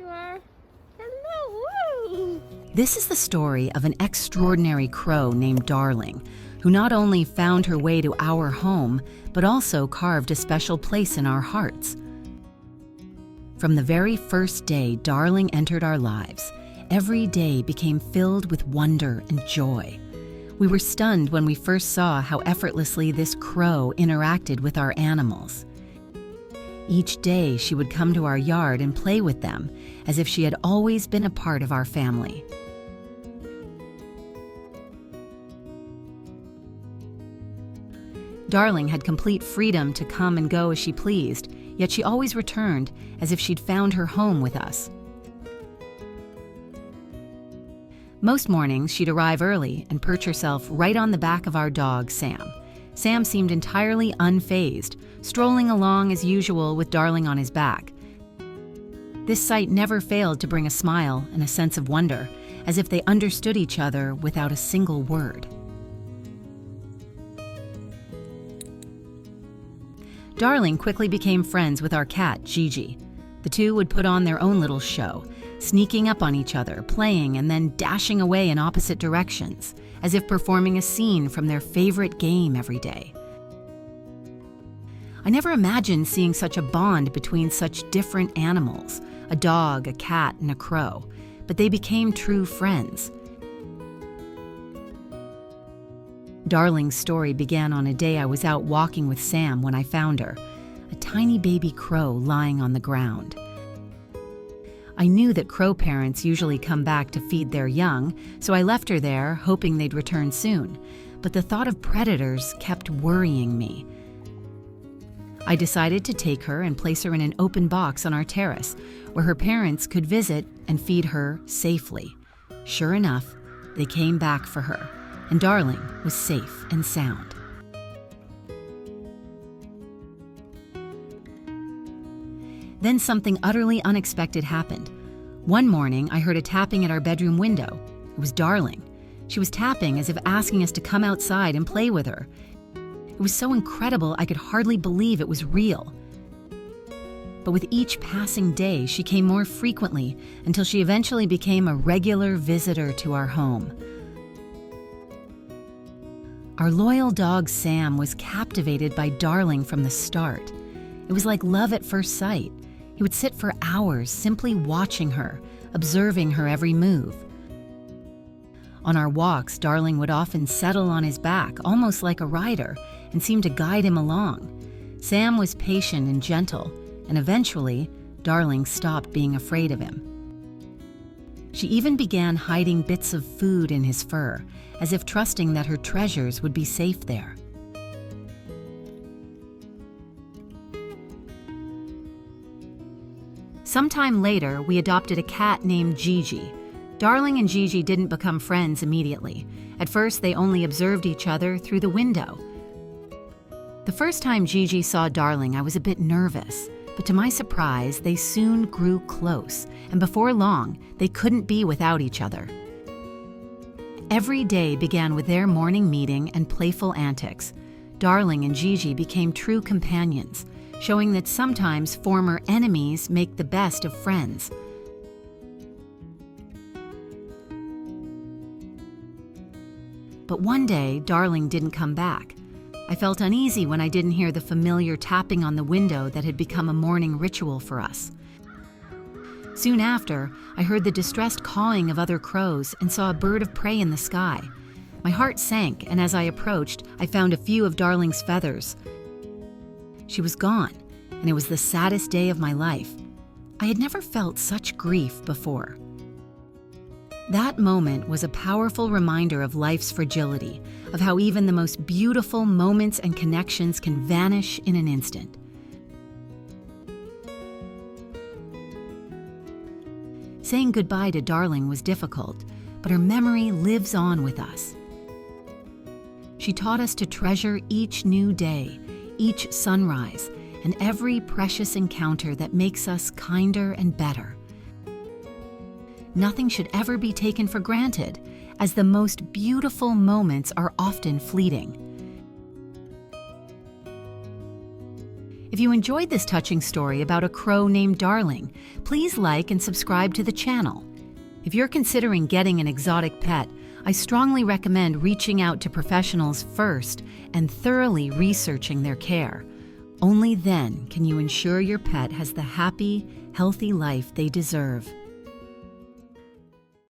are. Hello. Woo. This is the story of an extraordinary crow named Darling, who not only found her way to our home, but also carved a special place in our hearts. From the very first day Darling entered our lives, every day became filled with wonder and joy. We were stunned when we first saw how effortlessly this crow interacted with our animals. Each day she would come to our yard and play with them, as if she had always been a part of our family. Darling had complete freedom to come and go as she pleased, yet she always returned as if she'd found her home with us. Most mornings, she'd arrive early and perch herself right on the back of our dog, Sam. Sam seemed entirely unfazed, strolling along as usual with Darling on his back. This sight never failed to bring a smile and a sense of wonder, as if they understood each other without a single word. Darling quickly became friends with our cat, Gigi. The two would put on their own little show, sneaking up on each other, playing, and then dashing away in opposite directions, as if performing a scene from their favorite game every day. I never imagined seeing such a bond between such different animals, a dog, a cat, and a crow, but they became true friends. Darling's story began on a day I was out walking with Sam when I found her, a tiny baby crow lying on the ground. I knew that crow parents usually come back to feed their young, so I left her there, hoping they'd return soon, but the thought of predators kept worrying me. I decided to take her and place her in an open box on our terrace, where her parents could visit and feed her safely. Sure enough, they came back for her, and Darling was safe and sound. Then something utterly unexpected happened. One morning, I heard a tapping at our bedroom window. It was Darling. She was tapping as if asking us to come outside and play with her. It was so incredible I could hardly believe it was real. But with each passing day, she came more frequently until she eventually became a regular visitor to our home. Our loyal dog Sam was captivated by Darling from the start. It was like love at first sight. He would sit for hours simply watching her, observing her every move. On our walks, Darling would often settle on his back, almost like a rider, and seem to guide him along. Sam was patient and gentle, and eventually, Darling stopped being afraid of him. She even began hiding bits of food in his fur, as if trusting that her treasures would be safe there. Sometime later, we adopted a cat named Gigi. Darling and Gigi didn't become friends immediately. At first, they only observed each other through the window. The first time Gigi saw Darling, I was a bit nervous, but to my surprise, they soon grew close, and before long, they couldn't be without each other. Every day began with their morning meeting and playful antics. Darling and Gigi became true companions, showing that sometimes former enemies make the best of friends. But one day, Darling didn't come back. I felt uneasy when I didn't hear the familiar tapping on the window that had become a morning ritual for us. Soon after, I heard the distressed cawing of other crows and saw a bird of prey in the sky. My heart sank, and as I approached, I found a few of Darling's feathers. She was gone, and it was the saddest day of my life. I had never felt such grief before. That moment was a powerful reminder of life's fragility, of how even the most beautiful moments and connections can vanish in an instant. Saying goodbye to Darling was difficult, but her memory lives on with us. She taught us to treasure each new day, each sunrise, and every precious encounter that makes us kinder and better. Nothing should ever be taken for granted, as the most beautiful moments are often fleeting. If you enjoyed this touching story about a crow named Darling, please like and subscribe to the channel. If you're considering getting an exotic pet, I strongly recommend reaching out to professionals first and thoroughly researching their care. Only then can you ensure your pet has the happy, healthy life they deserve.